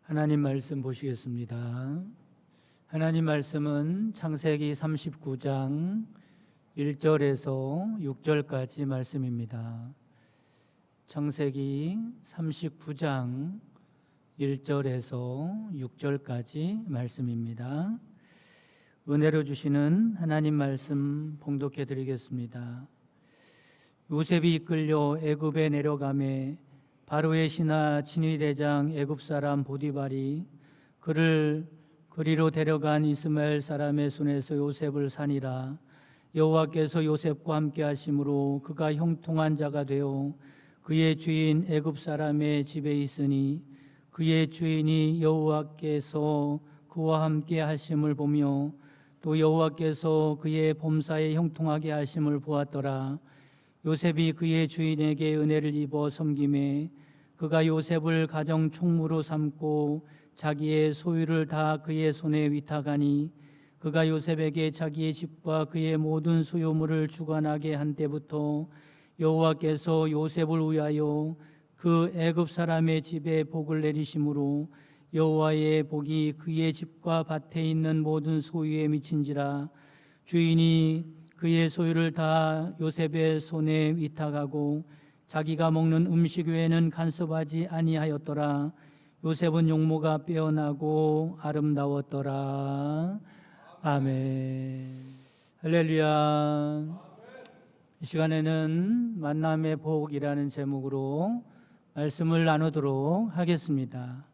하나님 말씀 보시겠습니다. 하나님 말씀은 창세기 39장 1절에서 6절까지 말씀입니다. 창세기 39장 1절에서 6절까지 말씀입니다. 은혜로 주시는 하나님 말씀 봉독해 드리겠습니다. 요셉이 이끌려 애굽에 내려가매 바로의 신하 친위대장 애굽 사람 보디발이 그를 그리로 데려간 이스마엘 사람의 손에서 요셉을 산이라. 여호와께서 요셉과 함께 하심으로 그가 형통한 자가 되어 그의 주인 애굽 사람의 집에 있으니 그의 주인이 여호와께서 그와 함께 하심을 보며 또 여호와께서 그의 범사에 형통하게 하심을 보았더라. 요셉이 그의 주인에게 은혜를 입어 섬김에 그가 요셉을 가정 총무로 삼고 자기의 소유를 다 그의 손에 위탁하니 그가 요셉에게 자기의 집과 그의 모든 소유물을 주관하게 한 때부터 여호와께서 요셉을 위하여 그 애굽 사람의 집에 복을 내리심으로 여호와의 복이 그의 집과 밭에 있는 모든 소유에 미친지라. 주인이 그의 소유를 다 요셉의 손에 위탁하고 자기가 먹는 음식 외에는 간섭하지 아니하였더라. 요셉은 용모가 빼어나고 아름다웠더라. 아멘. 할렐루야. 이 시간에는 만남의 복이라는 제목으로 말씀을 나누도록 하겠습니다.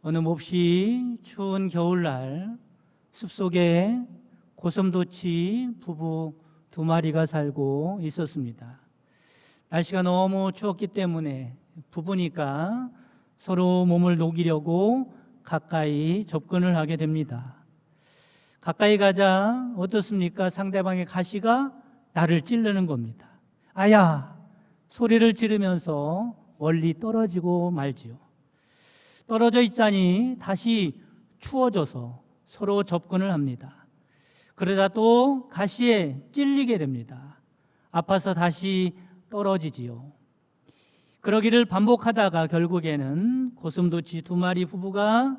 어느 몹시 추운 겨울날 숲속에 고슴도치 부부 두 마리가 살고 있었습니다. 날씨가 너무 추웠기 때문에 부부니까 서로 몸을 녹이려고 가까이 접근을 하게 됩니다. 가까이 가자 어떻습니까? 상대방의 가시가 나를 찌르는 겁니다. 아야! 소리를 지르면서 멀리 떨어지고 말지요. 떨어져 있자니 다시 추워져서 서로 접근을 합니다. 그러다 또 가시에 찔리게 됩니다. 아파서 다시 떨어지지요. 그러기를 반복하다가 결국에는 고슴도치 두 마리 부부가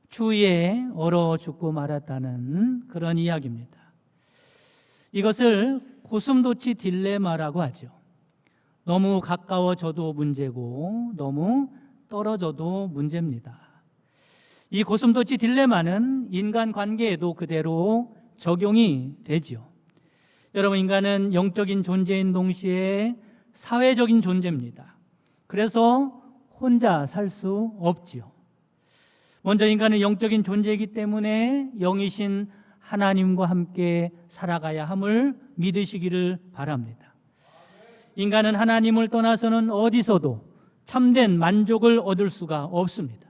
추위에 얼어 죽고 말았다는 그런 이야기입니다. 이것을 고슴도치 딜레마라고 하죠. 너무 가까워져도 문제고 너무 떨어져도 문제입니다. 이 고슴도치 딜레마는 인간관계에도 그대로 적용이 되지요. 여러분, 인간은 영적인 존재인 동시에 사회적인 존재입니다. 그래서 혼자 살 수 없지요. 먼저 인간은 영적인 존재이기 때문에 영이신 하나님과 함께 살아가야 함을 믿으시기를 바랍니다. 인간은 하나님을 떠나서는 어디서도 참된 만족을 얻을 수가 없습니다.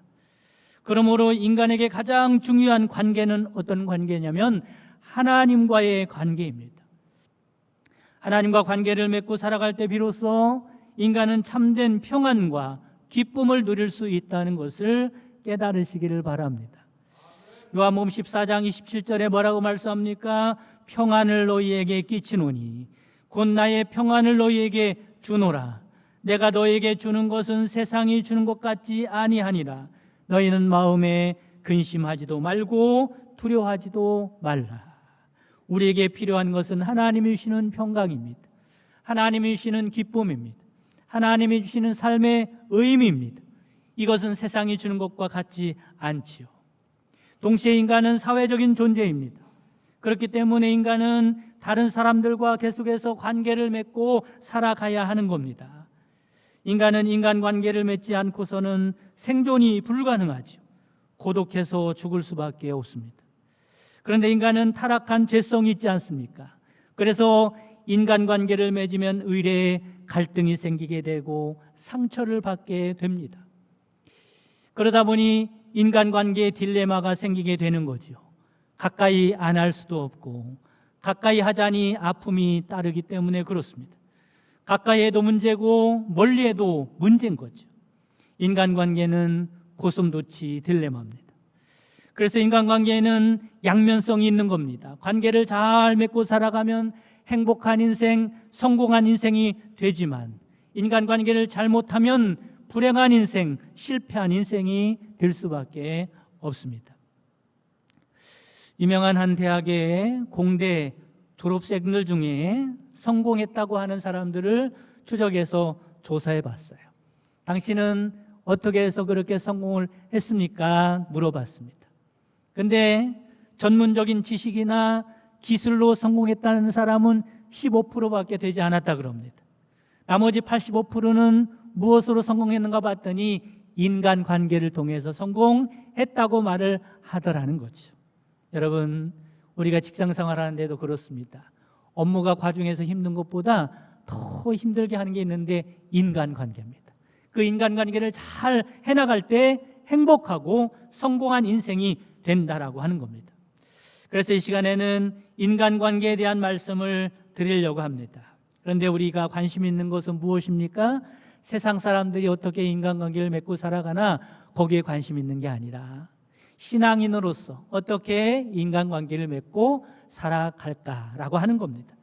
그러므로 인간에게 가장 중요한 관계는 어떤 관계냐면 하나님과의 관계입니다. 하나님과 관계를 맺고 살아갈 때 비로소 인간은 참된 평안과 기쁨을 누릴 수 있다는 것을 깨달으시기를 바랍니다. 요한복음 14장 27절에 뭐라고 말씀합니까? 평안을 너희에게 끼치노니 곧 나의 평안을 너희에게 주노라. 내가 너희에게 주는 것은 세상이 주는 것 같지 아니하니라. 너희는 마음에 근심하지도 말고 두려워하지도 말라. 우리에게 필요한 것은 하나님이 주시는 평강입니다. 하나님이 주시는 기쁨입니다. 하나님이 주시는 삶의 의미입니다. 이것은 세상이 주는 것과 같지 않지요. 동시에 인간은 사회적인 존재입니다. 그렇기 때문에 인간은 다른 사람들과 계속해서 관계를 맺고 살아가야 하는 겁니다. 인간은 인간관계를 맺지 않고서는 생존이 불가능하죠. 고독해서 죽을 수밖에 없습니다. 그런데 인간은 타락한 죄성이 있지 않습니까? 그래서 인간관계를 맺으면 의례에 갈등이 생기게 되고 상처를 받게 됩니다. 그러다 보니 인간관계에 딜레마가 생기게 되는 거죠. 가까이 안 할 수도 없고 가까이 하자니 아픔이 따르기 때문에 그렇습니다. 가까이 해도 문제고 멀리 해도 문제인 거죠. 인간관계는 고슴도치 딜레마입니다. 그래서 인간관계에는 양면성이 있는 겁니다. 관계를 잘 맺고 살아가면 행복한 인생, 성공한 인생이 되지만 인간관계를 잘못하면 불행한 인생, 실패한 인생이 될 수밖에 없습니다. 유명한 한 대학의 공대 졸업생들 중에 성공했다고 하는 사람들을 추적해서 조사해 봤어요. 당신은 어떻게 해서 그렇게 성공을 했습니까? 물어봤습니다. 근데 전문적인 지식이나 기술로 성공했다는 사람은 15%밖에 되지 않았다 그럽니다. 나머지 85%는 무엇으로 성공했는가 봤더니 인간관계를 통해서 성공했다고 말을 하더라는 거죠. 여러분, 우리가 직장생활 하는데도 그렇습니다. 업무가 과중해서 힘든 것보다 더 힘들게 하는 게 있는데 인간관계입니다. 그 인간관계를 잘 해나갈 때 행복하고 성공한 인생이 된다라고 하는 겁니다. 그래서 이 시간에는 인간관계에 대한 말씀을 드리려고 합니다. 그런데 우리가 관심 있는 것은 무엇입니까? 세상 사람들이 어떻게 인간관계를 맺고 살아가나 거기에 관심 있는 게 아니라 신앙인으로서 어떻게 인간관계를 맺고 살아갈까라고 하는 겁니다.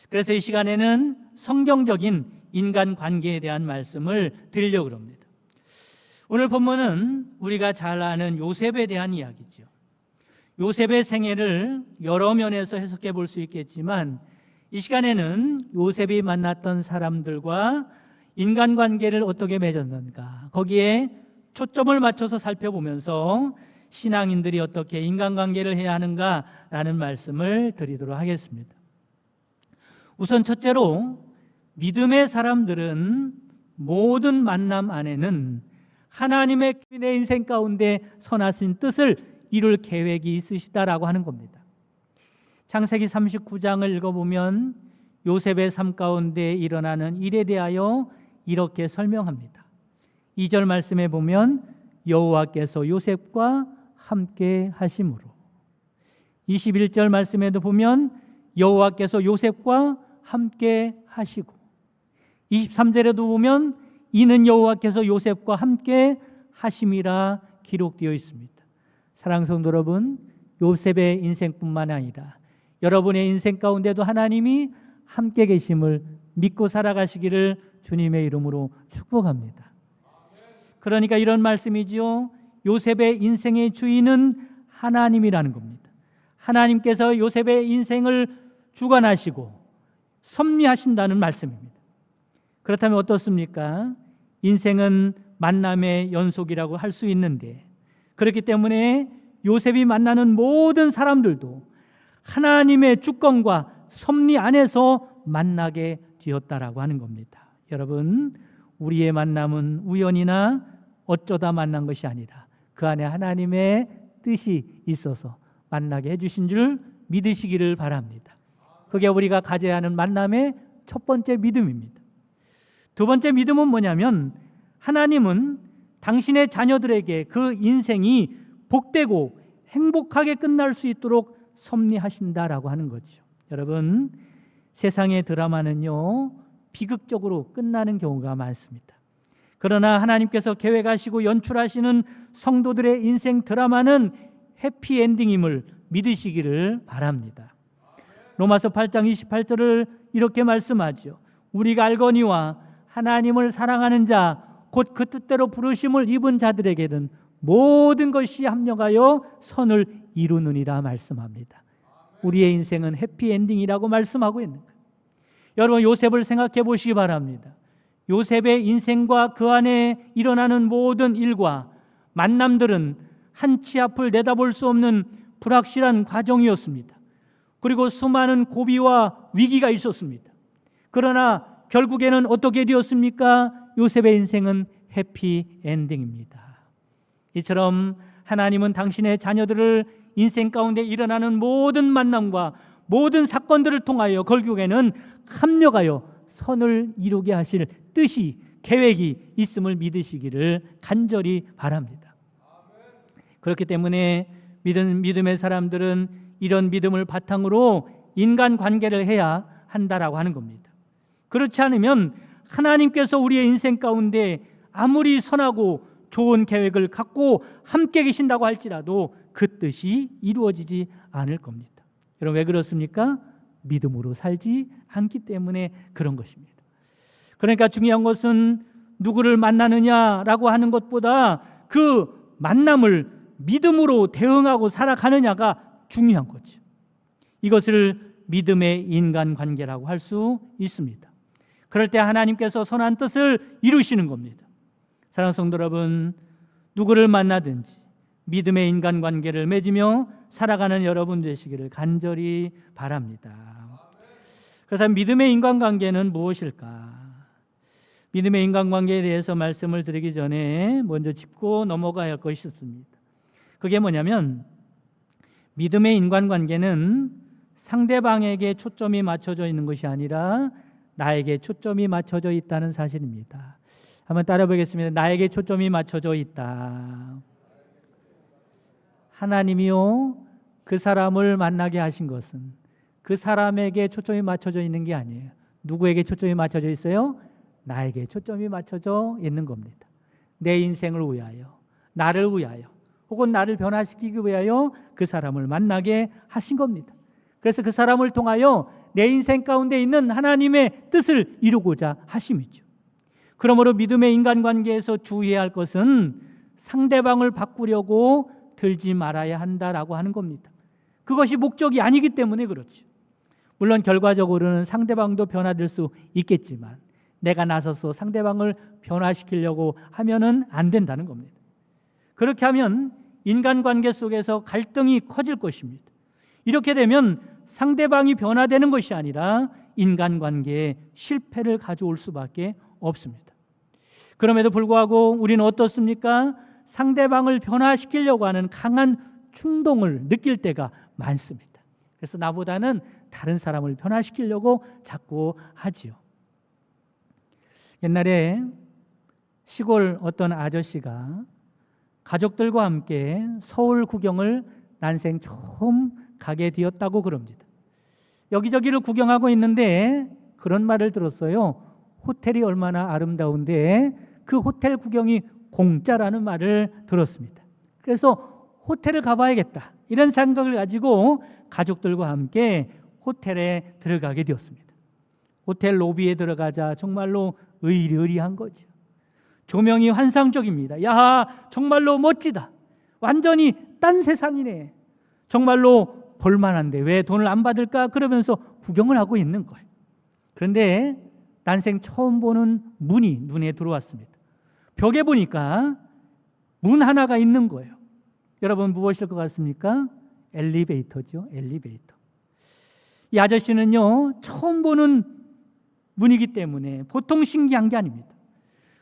그래서 이 시간에는 성경적인 인간관계에 대한 말씀을 드리려고 합니다. 오늘 본문은 우리가 잘 아는 요셉에 대한 이야기죠. 요셉의 생애를 여러 면에서 해석해 볼 수 있겠지만 이 시간에는 요셉이 만났던 사람들과 인간관계를 어떻게 맺었는가, 거기에 초점을 맞춰서 살펴보면서 신앙인들이 어떻게 인간관계를 해야 하는가라는 말씀을 드리도록 하겠습니다. 우선 첫째로 믿음의 사람들은 모든 만남 안에는 하나님의 내 인생 가운데 선하신 뜻을 이룰 계획이 있으시다라고 하는 겁니다. 창세기 39장을 읽어보면 요셉의 삶 가운데 일어나는 일에 대하여 이렇게 설명합니다. 2절 말씀에 보면 여호와께서 요셉과 함께 하심으로, 21절 말씀에도 보면 여호와께서 요셉과 함께 하시고, 23절에도 보면 이는 여호와께서 요셉과 함께 하심이라 기록되어 있습니다. 사랑하는 성도 여러분, 요셉의 인생뿐만 아니라 여러분의 인생 가운데도 하나님이 함께 계심을 믿고 살아가시기를 주님의 이름으로 축복합니다. 그러니까 이런 말씀이지요. 요셉의 인생의 주인은 하나님이라는 겁니다. 하나님께서 요셉의 인생을 주관하시고 섭리하신다는 말씀입니다. 그렇다면 어떻습니까? 인생은 만남의 연속이라고 할 수 있는데, 그렇기 때문에 요셉이 만나는 모든 사람들도 하나님의 주권과 섭리 안에서 만나게 되었다라고 하는 겁니다. 여러분, 우리의 만남은 우연이나 어쩌다 만난 것이 아니라 그 안에 하나님의 뜻이 있어서 만나게 해주신 줄 믿으시기를 바랍니다. 그게 우리가 가져야 하는 만남의 첫 번째 믿음입니다. 두 번째 믿음은 뭐냐면, 하나님은 당신의 자녀들에게 그 인생이 복되고 행복하게 끝날 수 있도록 섭리하신다라고 하는 거죠. 여러분, 세상의 드라마는요, 비극적으로 끝나는 경우가 많습니다. 그러나 하나님께서 계획하시고 연출하시는 성도들의 인생 드라마는 해피엔딩임을 믿으시기를 바랍니다. 로마서 8장 28절을 이렇게 말씀하죠. 우리가 알거니와 하나님을 사랑하는 자 곧 그 뜻대로 부르심을 입은 자들에게는 모든 것이 합력하여 선을 이루느니라 말씀합니다. 우리의 인생은 해피엔딩이라고 말씀하고 있는 거예요. 여러분, 요셉을 생각해 보시기 바랍니다. 요셉의 인생과 그 안에 일어나는 모든 일과 만남들은 한치 앞을 내다볼 수 없는 불확실한 과정이었습니다. 그리고 수많은 고비와 위기가 있었습니다. 그러나 결국에는 어떻게 되었습니까? 요셉의 인생은 해피엔딩입니다. 이처럼 하나님은 당신의 자녀들을 인생 가운데 일어나는 모든 만남과 모든 사건들을 통하여 결국에는 합력하여 선을 이루게 하실 뜻이, 계획이 있음을 믿으시기를 간절히 바랍니다. 그렇기 때문에 믿음의 사람들은 이런 믿음을 바탕으로 인간관계를 해야 한다라고 하는 겁니다. 그렇지 않으면 하나님께서 우리의 인생 가운데 아무리 선하고 좋은 계획을 갖고 함께 계신다고 할지라도 그 뜻이 이루어지지 않을 겁니다. 여러분, 왜 그렇습니까? 믿음으로 살지 않기 때문에 그런 것입니다. 그러니까 중요한 것은 누구를 만나느냐라고 하는 것보다 그 만남을 믿음으로 대응하고 살아가느냐가 중요한 거죠. 이것을 믿음의 인간관계라고 할 수 있습니다. 그럴 때 하나님께서 선한 뜻을 이루시는 겁니다. 사랑하는 성도 여러분, 누구를 만나든지 믿음의 인간관계를 맺으며 살아가는 여러분 되시기를 간절히 바랍니다. 그렇다면 믿음의 인간관계는 무엇일까? 믿음의 인간관계에 대해서 말씀을 드리기 전에 먼저 짚고 넘어가야 할 것이 있습니다. 그게 뭐냐면 믿음의 인간관계는 상대방에게 초점이 맞춰져 있는 것이 아니라 나에게 초점이 맞춰져 있다는 사실입니다. 한번 따라 보겠습니다. 나에게 초점이 맞춰져 있다. 하나님이요, 그 사람을 만나게 하신 것은 그 사람에게 초점이 맞춰져 있는 게 아니에요. 누구에게 초점이 맞춰져 있어요? 나에게 초점이 맞춰져 있는 겁니다. 내 인생을 위하여, 나를 위하여, 혹은 나를 변화시키기 위하여 그 사람을 만나게 하신 겁니다. 그래서 그 사람을 통하여 내 인생 가운데 있는 하나님의 뜻을 이루고자 하심이죠. 그러므로 믿음의 인간관계에서 주의해야 할 것은 상대방을 바꾸려고 들지 말아야 한다라고 하는 겁니다. 그것이 목적이 아니기 때문에 그렇죠. 물론 결과적으로는 상대방도 변화될 수 있겠지만 내가 나서서 상대방을 변화시키려고 하면은 안 된다는 겁니다. 그렇게 하면 인간관계 속에서 갈등이 커질 것입니다. 이렇게 되면 상대방이 변화되는 것이 아니라 인간관계에 실패를 가져올 수밖에 없습니다. 그럼에도 불구하고 우리는 어떻습니까? 상대방을 변화시키려고 하는 강한 충동을 느낄 때가 많습니다. 그래서 나보다는 다른 사람을 변화시키려고 자꾸 하지요. 옛날에 시골 어떤 아저씨가 가족들과 함께 서울 구경을 난생 처음 가게 되었다고 그럽니다. 여기저기를 구경하고 있는데 그런 말을 들었어요. 호텔이 얼마나 아름다운데 그 호텔 구경이 공짜라는 말을 들었습니다. 그래서 호텔을 가봐야겠다 이런 생각을 가지고 가족들과 함께 호텔에 들어가게 되었습니다. 호텔 로비에 들어가자 정말로 의리의리한 거죠. 조명이 환상적입니다. 야, 정말로 멋지다. 완전히 딴 세상이네. 정말로 볼만한데 왜 돈을 안 받을까? 그러면서 구경을 하고 있는 거예요. 그런데 난생 처음 보는 문이 눈에 들어왔습니다. 벽에 보니까 문 하나가 있는 거예요. 여러분 무엇일 것 같습니까? 엘리베이터죠. 엘리베이터. 이 아저씨는요, 처음 보는 문이기 때문에 보통 신기한 게 아닙니다.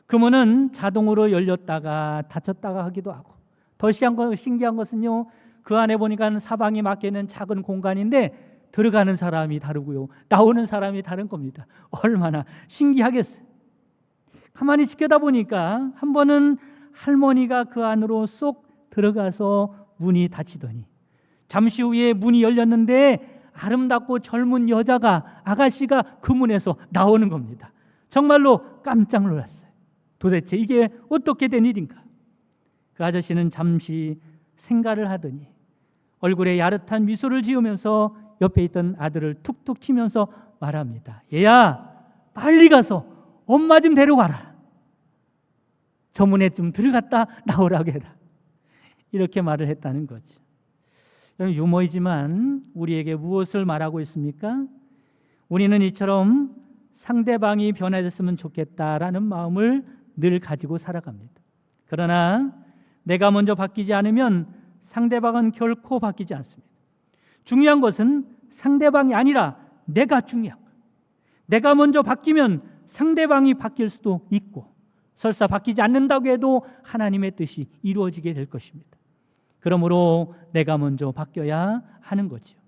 그 문은 자동으로 열렸다가 닫혔다가 하기도 하고, 더 신기한 것은요, 그 안에 보니까 사방이 막혀 있는 작은 공간인데 들어가는 사람이 다르고요, 나오는 사람이 다른 겁니다. 얼마나 신기하겠어요. 가만히 지켜다 보니까 한 번은 할머니가 그 안으로 쏙 들어가서 문이 닫히더니 잠시 후에 문이 열렸는데 아름답고 젊은 여자가, 아가씨가 그 문에서 나오는 겁니다. 정말로 깜짝 놀랐어요. 도대체 이게 어떻게 된 일인가? 그 아저씨는 잠시 생각을 하더니 얼굴에 야릇한 미소를 지으면서 옆에 있던 아들을 툭툭 치면서 말합니다. 얘야, 빨리 가서 엄마 좀 데려가라. 저 문에 좀 들어갔다 나오라고 해라. 이렇게 말을 했다는 거죠. 유머이지만 우리에게 무엇을 말하고 있습니까? 우리는 이처럼 상대방이 변화됐으면 좋겠다라는 마음을 늘 가지고 살아갑니다. 그러나 내가 먼저 바뀌지 않으면 상대방은 결코 바뀌지 않습니다. 중요한 것은 상대방이 아니라 내가 중요한 거예요. 내가 먼저 바뀌면 상대방이 바뀔 수도 있고, 설사 바뀌지 않는다고 해도 하나님의 뜻이 이루어지게 될 것입니다. 그러므로 내가 먼저 바뀌어야 하는 거죠.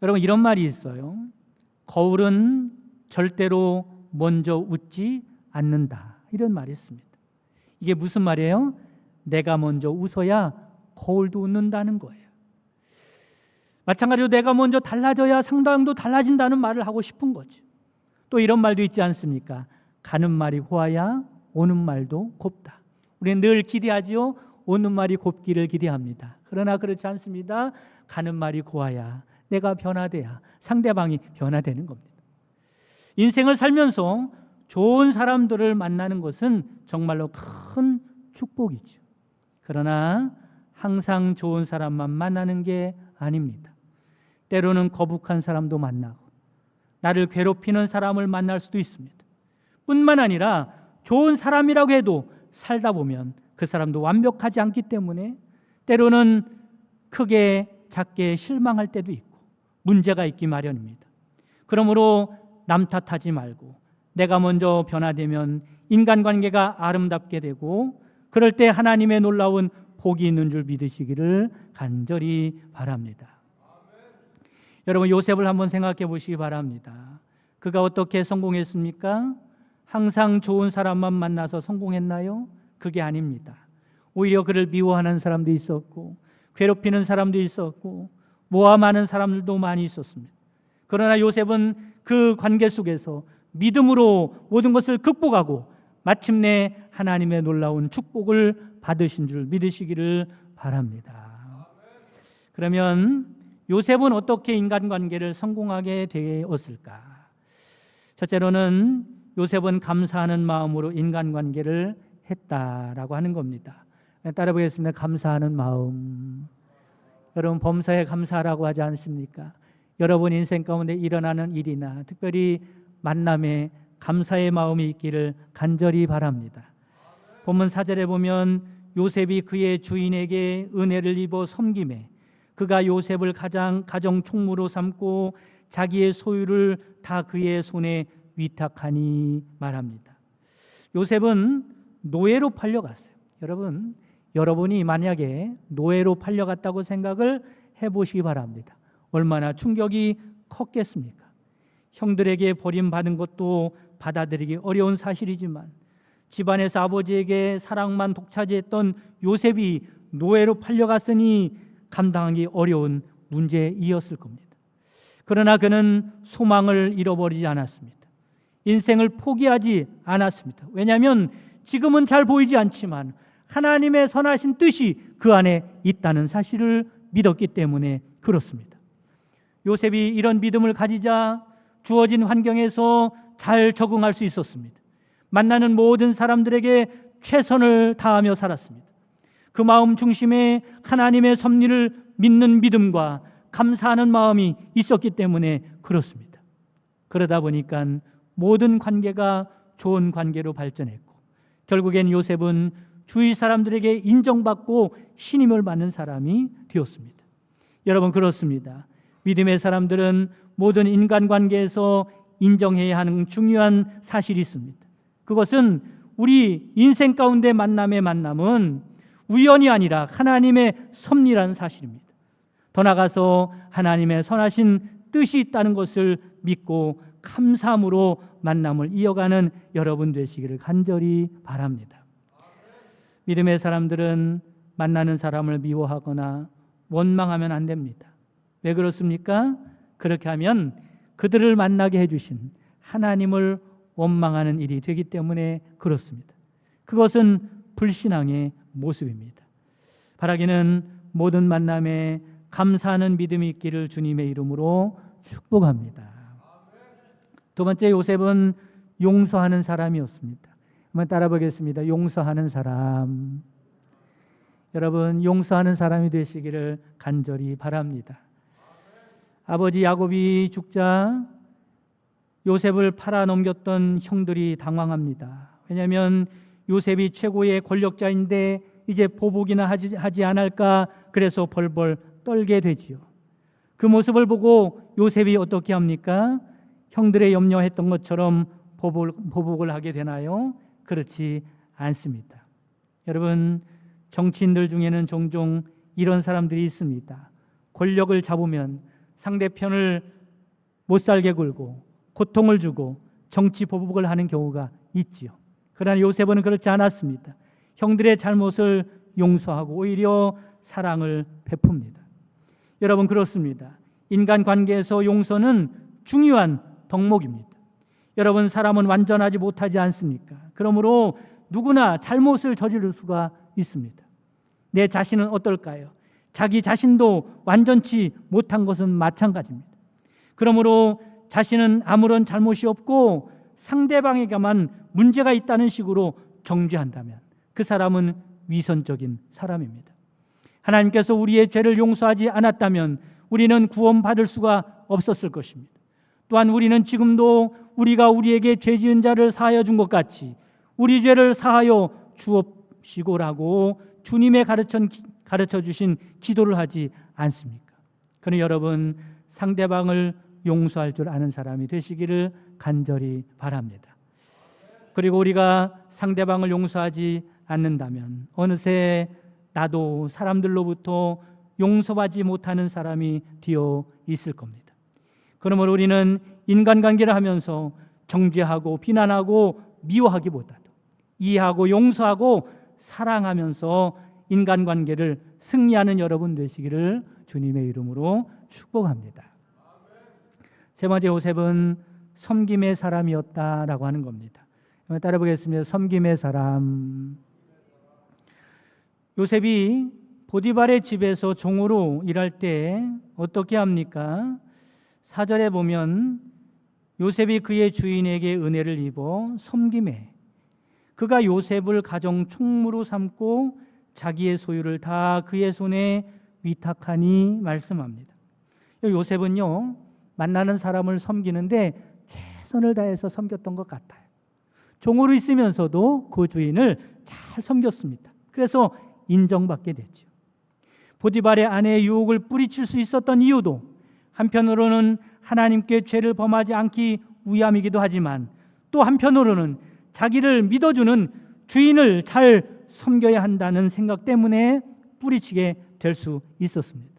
여러분, 이런 말이 있어요. 거울은 절대로 먼저 웃지 않는다. 이런 말이 있습니다. 이게 무슨 말이에요? 내가 먼저 웃어야 거울도 웃는다는 거예요. 마찬가지로 내가 먼저 달라져야 상대방도 달라진다는 말을 하고 싶은 거죠. 또 이런 말도 있지 않습니까? 가는 말이 고와야 오는 말도 곱다. 우리는 늘 기대하지요. 오는 말이 곱기를 기대합니다. 그러나 그렇지 않습니다. 가는 말이 고와야 내가 변화돼야 상대방이 변화되는 겁니다. 인생을 살면서 좋은 사람들을 만나는 것은 정말로 큰 축복이죠. 그러나 항상 좋은 사람만 만나는 게 아닙니다. 때로는 거북한 사람도 만나고 나를 괴롭히는 사람을 만날 수도 있습니다. 뿐만 아니라 좋은 사람이라고 해도 살다 보면 그 사람도 완벽하지 않기 때문에 때로는 크게 작게 실망할 때도 있고 문제가 있기 마련입니다. 그러므로 남 탓하지 말고 내가 먼저 변화되면 인간관계가 아름답게 되고 그럴 때 하나님의 놀라운 복이 있는 줄 믿으시기를 간절히 바랍니다. 여러분, 요셉을 한번 생각해 보시기 바랍니다. 그가 어떻게 성공했습니까? 항상 좋은 사람만 만나서 성공했나요? 그게 아닙니다. 오히려 그를 미워하는 사람도 있었고 괴롭히는 사람도 있었고 모함하는 사람들도 많이 있었습니다. 그러나 요셉은 그 관계 속에서 믿음으로 모든 것을 극복하고 마침내 하나님의 놀라운 축복을 받으신 줄 믿으시기를 바랍니다. 그러면 요셉은 어떻게 인간관계를 성공하게 되었을까? 첫째로는 요셉은 감사하는 마음으로 인간관계를 했다라고 하는 겁니다. 따라 보겠습니다. 감사하는 마음. 여러분, 범사에 감사하라고 하지 않습니까? 여러분 인생 가운데 일어나는 일이나 특별히 만남에 감사의 마음이 있기를 간절히 바랍니다. 본문 4절에 보면 요셉이 그의 주인에게 은혜를 입어 섬김에 그가 요셉을 가정 총무로 삼고 자기의 소유를 다 그의 손에 위탁하니 말합니다. 요셉은 노예로 팔려갔어요. 여러분이 만약에 노예로 팔려갔다고 생각을 해보시기 바랍니다. 얼마나 충격이 컸겠습니까? 형들에게 버림받은 것도 받아들이기 어려운 사실이지만 집안에서 아버지에게 사랑만 독차지했던 요셉이 노예로 팔려갔으니 감당하기 어려운 문제이었을 겁니다. 그러나 그는 소망을 잃어버리지 않았습니다. 인생을 포기하지 않았습니다. 왜냐하면 지금은 잘 보이지 않지만 하나님의 선하신 뜻이 그 안에 있다는 사실을 믿었기 때문에 그렇습니다. 요셉이 이런 믿음을 가지자 주어진 환경에서 잘 적응할 수 있었습니다. 만나는 모든 사람들에게 최선을 다하며 살았습니다. 그 마음 중심에 하나님의 섭리를 믿는 믿음과 감사하는 마음이 있었기 때문에 그렇습니다. 그러다 보니까 모든 관계가 좋은 관계로 발전했고 결국엔 요셉은 주위 사람들에게 인정받고 신임을 받는 사람이 되었습니다. 여러분, 그렇습니다. 믿음의 사람들은 모든 인간관계에서 인정해야 하는 중요한 사실이 있습니다. 그것은 우리 인생 가운데 만남은 우연이 아니라 하나님의 섭리라는 사실입니다. 더 나아가서 하나님의 선하신 뜻이 있다는 것을 믿고 감사함으로 만남을 이어가는 여러분 되시기를 간절히 바랍니다. 믿음의 사람들은 만나는 사람을 미워하거나 원망하면 안 됩니다. 왜 그렇습니까? 그렇게 하면 그들을 만나게 해주신 하나님을 원망하는 일이 되기 때문에 그렇습니다. 그것은 불신앙의 모습입니다. 바라기는 모든 만남에 감사하는 믿음이 있기를 주님의 이름으로 축복합니다. 두 번째, 요셉은 용서하는 사람이었습니다. 한번 따라 보겠습니다. 용서하는 사람. 여러분, 용서하는 사람이 되시기를 간절히 바랍니다. 아버지 야곱이 죽자 요셉을 팔아 넘겼던 형들이 당황합니다. 왜냐하면 요셉이 최고의 권력자인데 이제 보복이나 하지 않을까, 그래서 벌벌 떨게 되지요. 그 모습을 보고 요셉이 어떻게 합니까? 형들의 염려했던 것처럼 보복을 하게 되나요? 그렇지 않습니다. 여러분, 정치인들 중에는 종종 이런 사람들이 있습니다. 권력을 잡으면 상대편을 못 살게 굴고 고통을 주고 정치 보복을 하는 경우가 있지요. 그러나 요셉은 그렇지 않았습니다. 형들의 잘못을 용서하고 오히려 사랑을 베풉니다. 여러분, 그렇습니다. 인간관계에서 용서는 중요한 덕목입니다. 여러분, 사람은 완전하지 못하지 않습니까? 그러므로 누구나 잘못을 저지를 수가 있습니다. 내 자신은 어떨까요? 자기 자신도 완전치 못한 것은 마찬가지입니다. 그러므로 자신은 아무런 잘못이 없고 상대방에게만 문제가 있다는 식으로 정죄한다면 그 사람은 위선적인 사람입니다. 하나님께서 우리의 죄를 용서하지 않았다면 우리는 구원받을 수가 없었을 것입니다. 또한 우리는 지금도 우리가 우리에게 죄 지은 자를 사하여 준 것 같이 우리 죄를 사하여 주옵시고라고 주님의 가르쳐 주신 기도를 하지 않습니까? 그러니 여러분, 상대방을 용서할 줄 아는 사람이 되시기를 간절히 바랍니다. 그리고 우리가 상대방을 용서하지 않는다면 어느새 나도 사람들로부터 용서받지 못하는 사람이 되어 있을 겁니다. 그러므로 우리는 인간관계를 하면서 정죄하고 비난하고 미워하기보다도 이해하고 용서하고 사랑하면서 인간관계를 승리하는 여러분 되시기를 주님의 이름으로 축복합니다. 세 번째, 요셉은 섬김의 사람이었다라고 하는 겁니다. 따라 보겠습니다. 섬김의 사람. 요셉이 보디발의 집에서 종으로 일할 때 어떻게 합니까? 4절에 보면 요셉이 그의 주인에게 은혜를 입어 섬김에 그가 요셉을 가정 총무로 삼고 자기의 소유를 다 그의 손에 위탁하니 말씀합니다. 요셉은요, 만나는 사람을 섬기는데 최선을 다해서 섬겼던 것 같아요. 종으로 있으면서도 그 주인을 잘 섬겼습니다. 그래서 인정받게 됐죠. 보디발의 아내의 유혹을 뿌리칠 수 있었던 이유도 한편으로는 하나님께 죄를 범하지 않기 위함이기도 하지만 또 한편으로는 자기를 믿어주는 주인을 잘 섬겨야 한다는 생각 때문에 뿌리치게 될 수 있었습니다.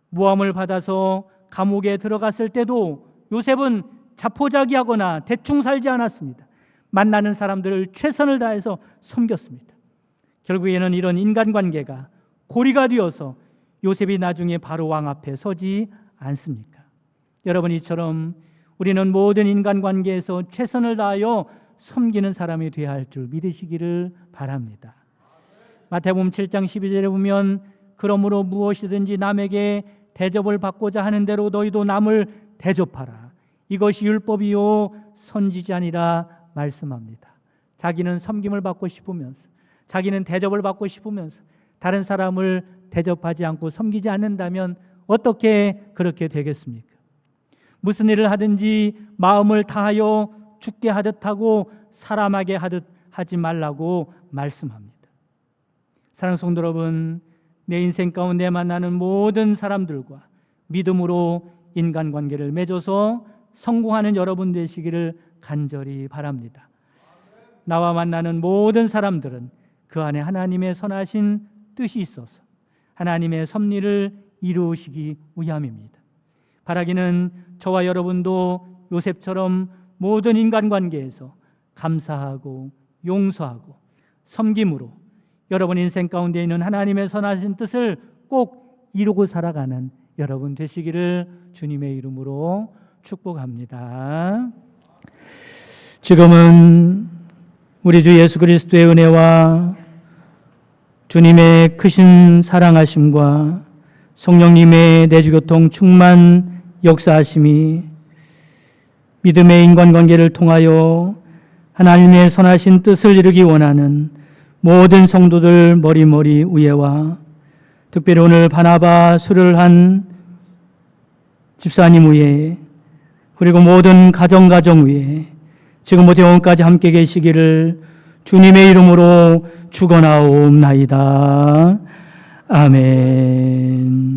모함을 받아서 감옥에 들어갔을 때도 요셉은 자포자기하거나 대충 살지 않았습니다. 만나는 사람들을 최선을 다해서 섬겼습니다. 결국에는 이런 인간관계가 고리가 되어서 요셉이 나중에 바로 왕 앞에 서지 않습니까? 여러분, 이처럼 우리는 모든 인간관계에서 최선을 다하여 섬기는 사람이 되어야 할 줄 믿으시기를 바랍니다. 마태복음 7장 12절에 보면 그러므로 무엇이든지 남에게 대접을 받고자 하는 대로 너희도 남을 대접하라. 이것이 율법이요 선지자니라 말씀합니다. 자기는 섬김을 받고 싶으면서 자기는 대접을 받고 싶으면서 다른 사람을 대접하지 않고 섬기지 않는다면 어떻게 그렇게 되겠습니까? 무슨 일을 하든지 마음을 다하여 죽게 하듯 하고 사람하게 하듯 하지 말라고 말씀합니다. 사랑하는 성도 여러분, 내 인생 가운데 만나는 모든 사람들과 믿음으로 인간관계를 맺어서 성공하는 여러분 되시기를 간절히 바랍니다. 나와 만나는 모든 사람들은 그 안에 하나님의 선하신 뜻이 있어서 하나님의 섭리를 이루시기 위함입니다. 바라기는 저와 여러분도 요셉처럼 모든 인간관계에서 감사하고 용서하고 섬김으로 여러분 인생 가운데 있는 하나님의 선하신 뜻을 꼭 이루고 살아가는 여러분 되시기를 주님의 이름으로 축복합니다. 지금은 우리 주 예수 그리스도의 은혜와 주님의 크신 사랑하심과 성령님의 내주교통 충만 역사하심이 믿음의 인간관계를 통하여 하나님의 선하신 뜻을 이루기 원하는 모든 성도들 머리머리 위에와 특별히 오늘 바나바 수료를 한 집사님 위에 그리고 모든 가정 위에 지금부터 영원까지 함께 계시기를 주님의 이름으로 축원하옵나이다. 아멘.